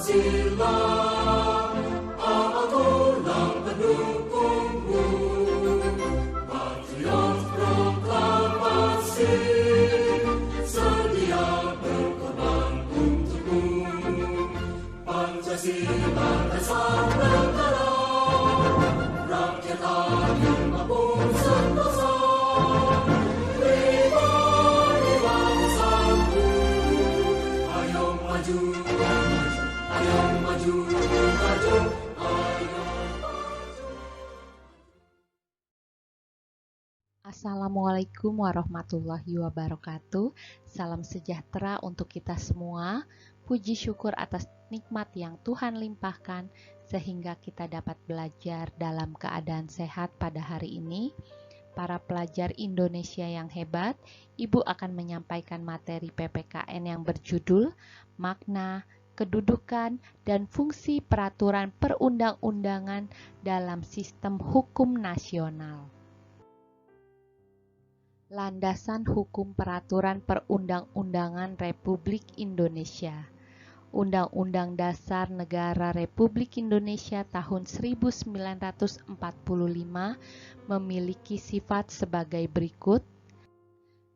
Pancasila, aturan pendukungmu, patriot proklamasi, sedia berkorban untukmu. Pancasila dasar negara, rakyat adil maupun sentosa. Pribadi bangsaku, ayo maju, ayo maju, maju, ayo maju. Assalamualaikum warahmatullahi wabarakatuh. Salam sejahtera untuk kita semua. Puji syukur atas nikmat yang Tuhan limpahkan sehingga kita dapat belajar dalam keadaan sehat pada hari ini. Para pelajar Indonesia yang hebat, Ibu akan menyampaikan materi PPKN yang berjudul Makna, Kedudukan, dan Fungsi Peraturan Perundang-undangan dalam Sistem Hukum Nasional. Landasan Hukum Peraturan Perundang-undangan Republik Indonesia. Undang-Undang Dasar Negara Republik Indonesia tahun 1945 memiliki sifat sebagai berikut.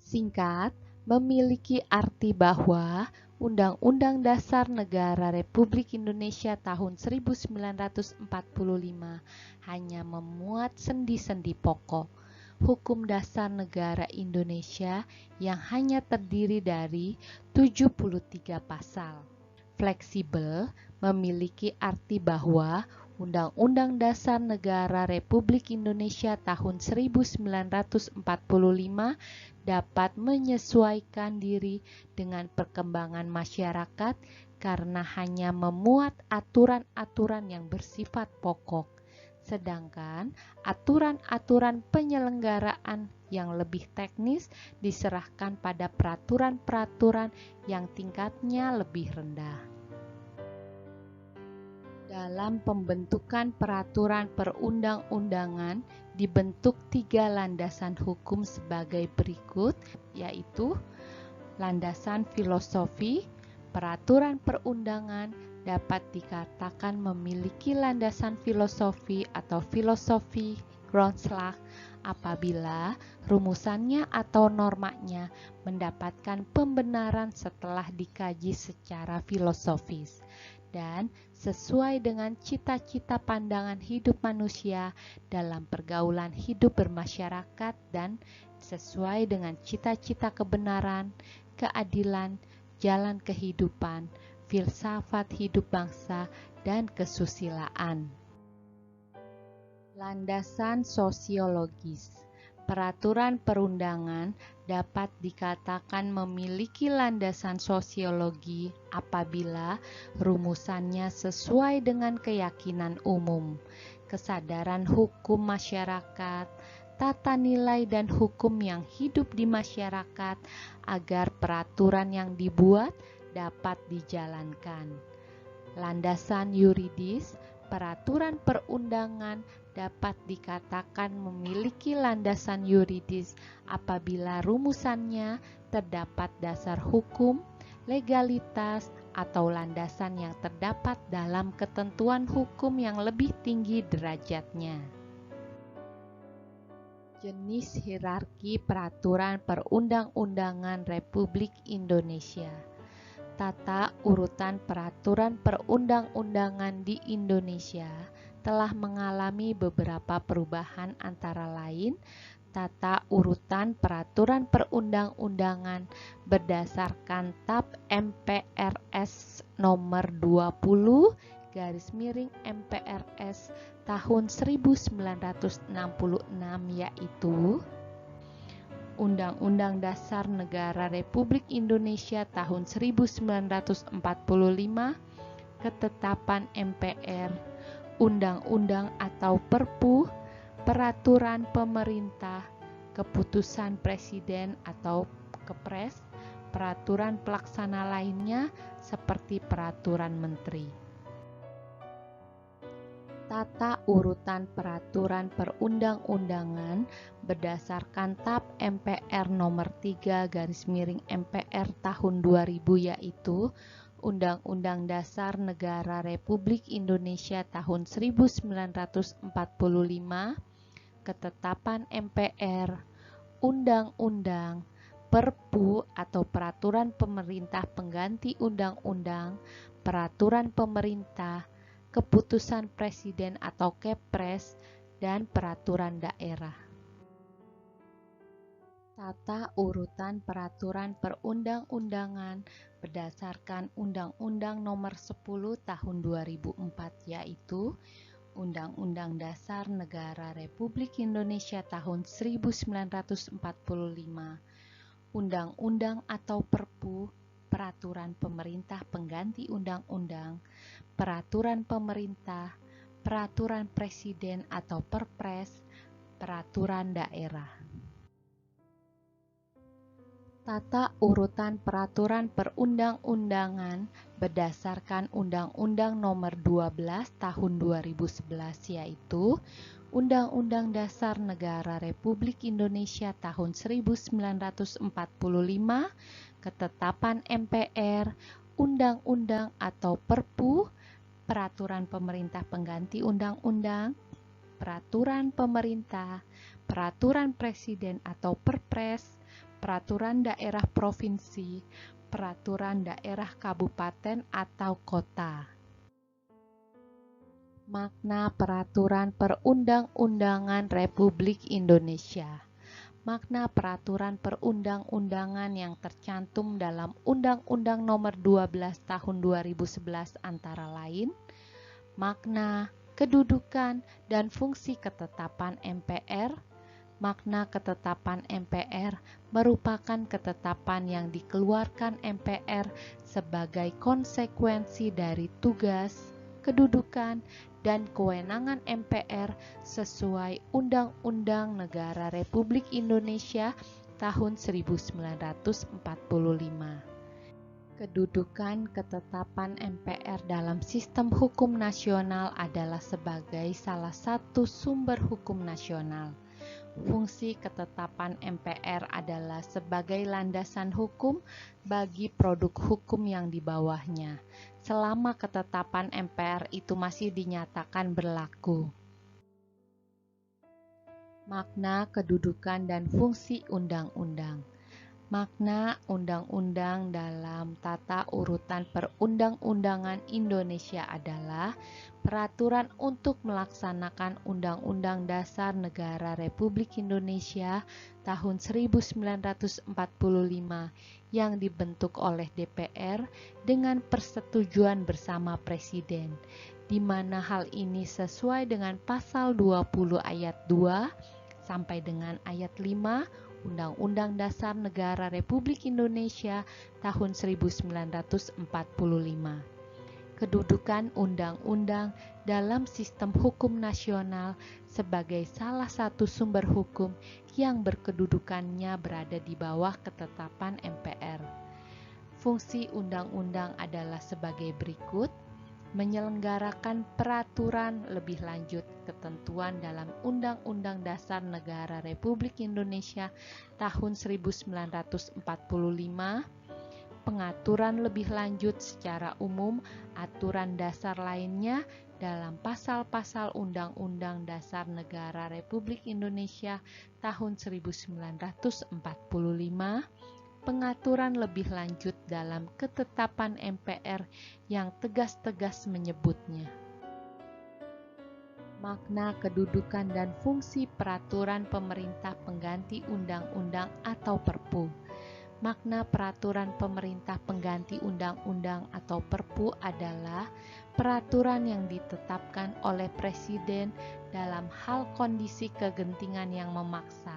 Singkat, memiliki arti bahwa Undang-Undang Dasar Negara Republik Indonesia tahun 1945 hanya memuat sendi-sendi pokok Hukum Dasar Negara Indonesia yang hanya terdiri dari 73 pasal. Fleksibel memiliki arti bahwa Undang-Undang Dasar Negara Republik Indonesia tahun 1945 dapat menyesuaikan diri dengan perkembangan masyarakat karena hanya memuat aturan-aturan yang bersifat pokok. Sedangkan aturan-aturan penyelenggaraan yang lebih teknis diserahkan pada peraturan-peraturan yang tingkatnya lebih rendah. Dalam pembentukan peraturan perundang-undangan dibentuk 3 landasan hukum sebagai berikut, yaitu landasan filosofi. Peraturan perundangan dapat dikatakan memiliki landasan filosofi atau filosofi grondslag apabila rumusannya atau normanya mendapatkan pembenaran setelah dikaji secara filosofis dan sesuai dengan cita-cita pandangan hidup manusia dalam pergaulan hidup bermasyarakat dan sesuai dengan cita-cita kebenaran, keadilan, jalan kehidupan, filsafat hidup bangsa, dan kesusilaan. Landasan sosiologis. Peraturan perundangan dapat dikatakan memiliki landasan sosiologi apabila rumusannya sesuai dengan keyakinan umum, kesadaran hukum masyarakat, tata nilai dan hukum yang hidup di masyarakat agar peraturan yang dibuat dapat dijalankan. Landasan yuridis, peraturan perundangan dapat dikatakan memiliki landasan yuridis apabila rumusannya terdapat dasar hukum, legalitas, atau landasan yang terdapat dalam ketentuan hukum yang lebih tinggi derajatnya. Jenis hierarki peraturan perundang-undangan Republik Indonesia. Tata urutan peraturan perundang-undangan di Indonesia telah mengalami beberapa perubahan antara lain tata urutan peraturan perundang-undangan berdasarkan TAP MPRS nomor 20/MPRS tahun 1966 yaitu Undang-Undang Dasar Negara Republik Indonesia tahun 1945, Ketetapan MPR, Undang-Undang atau Perpu, Peraturan Pemerintah, Keputusan Presiden atau Kepres, peraturan pelaksana lainnya seperti Peraturan Menteri. Tata urutan peraturan perundang-undangan berdasarkan TAP MPR nomor 3/MPR tahun 2000 yaitu Undang-Undang Dasar Negara Republik Indonesia tahun 1945, ketetapan MPR, undang-undang, Perpu atau peraturan pemerintah pengganti undang-undang, peraturan pemerintah, keputusan presiden atau Kepres, dan peraturan daerah. Tata urutan peraturan perundang-undangan berdasarkan Undang-Undang Nomor 10 Tahun 2004, yaitu Undang-Undang Dasar Negara Republik Indonesia tahun 1945, Undang-Undang atau Perpu, peraturan pemerintah pengganti undang-undang, peraturan pemerintah, peraturan presiden atau Perpres, peraturan daerah. Tata urutan peraturan perundang-undangan berdasarkan Undang-Undang Nomor 12 Tahun 2011, yaitu Undang-Undang Dasar Negara Republik Indonesia tahun 1945, ketetapan MPR, undang-undang atau Perpu, peraturan pemerintah pengganti undang-undang, peraturan pemerintah, peraturan presiden atau Perpres, peraturan daerah provinsi, peraturan daerah kabupaten atau kota. Makna peraturan perundang-undangan Republik Indonesia. Makna peraturan perundang-undangan yang tercantum dalam Undang-Undang Nomor 12 Tahun 2011 antara lain: makna, kedudukan, dan fungsi ketetapan MPR. Makna ketetapan MPR merupakan ketetapan yang dikeluarkan MPR sebagai konsekuensi dari tugas, kedudukan, dan kewenangan MPR sesuai Undang-Undang Negara Republik Indonesia tahun 1945. Kedudukan ketetapan MPR dalam sistem hukum nasional adalah sebagai salah satu sumber hukum nasional. Fungsi ketetapan MPR adalah sebagai landasan hukum bagi produk hukum yang di bawahnya, selama ketetapan MPR itu masih dinyatakan berlaku. Makna, kedudukan, dan fungsi undang-undang. Makna undang-undang dalam tata urutan perundang-undangan Indonesia adalah peraturan untuk melaksanakan Undang-Undang Dasar Negara Republik Indonesia tahun 1945 yang dibentuk oleh DPR dengan persetujuan bersama Presiden, di mana hal ini sesuai dengan pasal 20 ayat 2 sampai dengan ayat 5 Undang-Undang Dasar Negara Republik Indonesia tahun 1945. Kedudukan undang-undang dalam sistem hukum nasional sebagai salah satu sumber hukum yang berkedudukannya berada di bawah ketetapan MPR. Fungsi undang-undang adalah sebagai berikut: menyelenggarakan peraturan lebih lanjut ketentuan dalam Undang-Undang Dasar Negara Republik Indonesia tahun 1945, pengaturan lebih lanjut secara umum aturan dasar lainnya dalam pasal-pasal Undang-Undang Dasar Negara Republik Indonesia tahun 1945, pengaturan lebih lanjut dalam ketetapan MPR yang tegas-tegas menyebutnya. Makna, kedudukan, dan fungsi peraturan pemerintah pengganti undang-undang atau Perpu. Makna peraturan pemerintah pengganti undang-undang atau Perpu adalah peraturan yang ditetapkan oleh Presiden dalam hal kondisi kegentingan yang memaksa.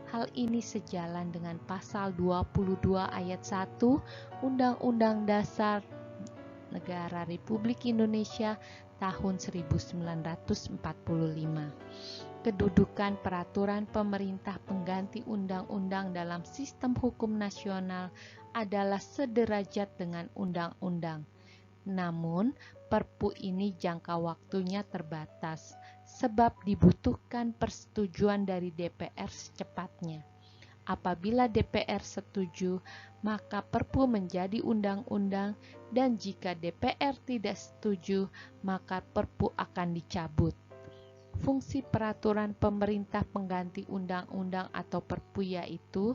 Hal ini sejalan dengan pasal 22 ayat 1 Undang-Undang Dasar Negara Republik Indonesia tahun 1945. Kedudukan peraturan pemerintah pengganti undang-undang dalam sistem hukum nasional adalah sederajat dengan undang-undang. Namun, Perpu ini jangka waktunya terbatas, sebab dibutuhkan persetujuan dari DPR secepatnya. Apabila DPR setuju, maka Perpu menjadi undang-undang, dan jika DPR tidak setuju, maka Perpu akan dicabut. Fungsi peraturan pemerintah pengganti undang-undang atau Perpu yaitu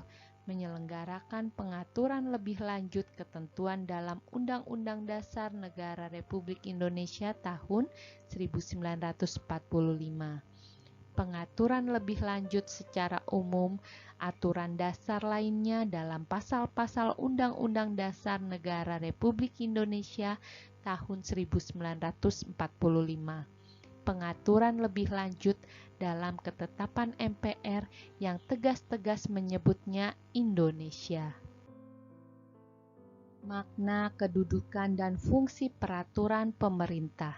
menyelenggarakan pengaturan lebih lanjut ketentuan dalam Undang-Undang Dasar Negara Republik Indonesia tahun 1945. Pengaturan lebih lanjut secara umum aturan dasar lainnya dalam pasal-pasal Undang-Undang Dasar Negara Republik Indonesia tahun 1945. Pengaturan lebih lanjut dalam ketetapan MPR yang tegas-tegas menyebutnya Indonesia. Makna, kedudukan, dan fungsi peraturan pemerintah.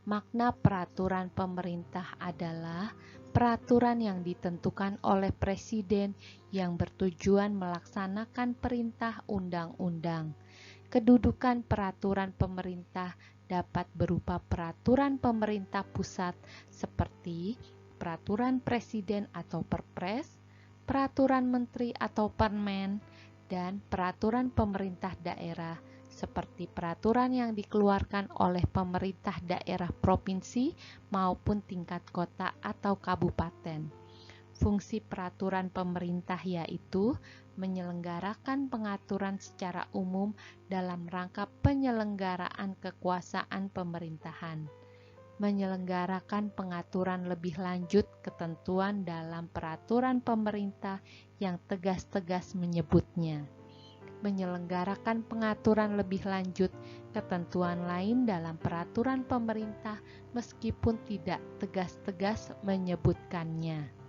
Makna peraturan pemerintah adalah peraturan yang ditentukan oleh Presiden yang bertujuan melaksanakan perintah undang-undang. Kedudukan peraturan pemerintah dapat berupa peraturan pemerintah pusat seperti peraturan presiden atau perpres, peraturan menteri atau permen, dan peraturan pemerintah daerah seperti peraturan yang dikeluarkan oleh pemerintah daerah provinsi maupun tingkat kota atau kabupaten. Fungsi peraturan pemerintah yaitu menyelenggarakan pengaturan secara umum dalam rangka penyelenggaraan kekuasaan pemerintahan, menyelenggarakan pengaturan lebih lanjut ketentuan dalam peraturan pemerintah yang tegas-tegas menyebutnya, menyelenggarakan pengaturan lebih lanjut ketentuan lain dalam peraturan pemerintah meskipun tidak tegas-tegas menyebutkannya.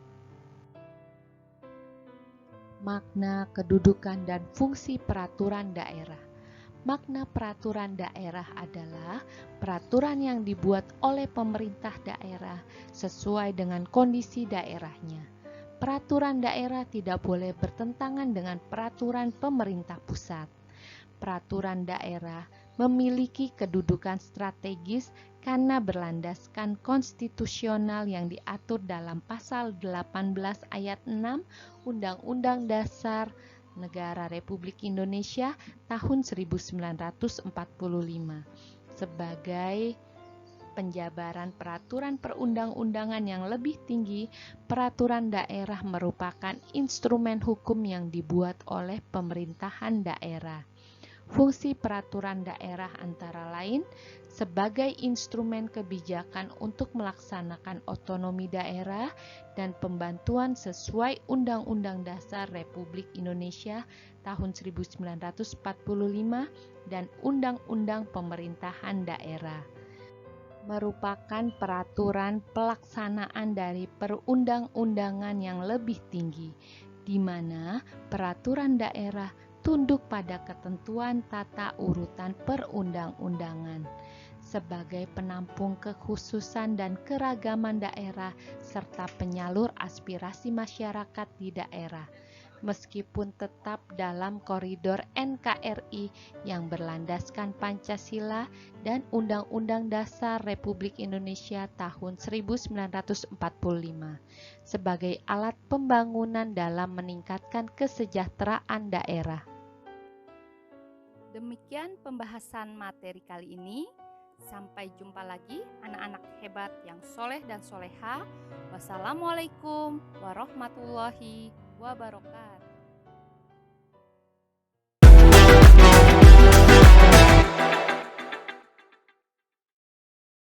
Makna, kedudukan, dan fungsi peraturan daerah. Makna peraturan daerah adalah peraturan yang dibuat oleh pemerintah daerah sesuai dengan kondisi daerahnya. Peraturan daerah tidak boleh bertentangan dengan peraturan pemerintah pusat. Peraturan daerah memiliki kedudukan strategis karena berlandaskan konstitusional yang diatur dalam pasal 18 ayat 6 Undang-Undang Dasar Negara Republik Indonesia tahun 1945 sebagai penjabaran peraturan perundang-undangan yang lebih tinggi. Peraturan daerah merupakan instrumen hukum yang dibuat oleh pemerintahan daerah. Fungsi peraturan daerah antara lain sebagai instrumen kebijakan untuk melaksanakan otonomi daerah dan pembantuan sesuai Undang-Undang Dasar Republik Indonesia tahun 1945 dan Undang-Undang Pemerintahan Daerah. Merupakan peraturan pelaksanaan dari perundang-undangan yang lebih tinggi, di mana peraturan daerah tunduk pada ketentuan tata urutan perundang-undangan sebagai penampung kekhususan dan keragaman daerah serta penyalur aspirasi masyarakat di daerah, meskipun tetap dalam koridor NKRI yang berlandaskan Pancasila dan Undang-Undang Dasar Republik Indonesia tahun 1945 sebagai alat pembangunan dalam meningkatkan kesejahteraan daerah. Demikian pembahasan materi kali ini. Sampai jumpa lagi anak-anak hebat yang soleh dan soleha. Wassalamualaikum warahmatullahi wabarakatuh.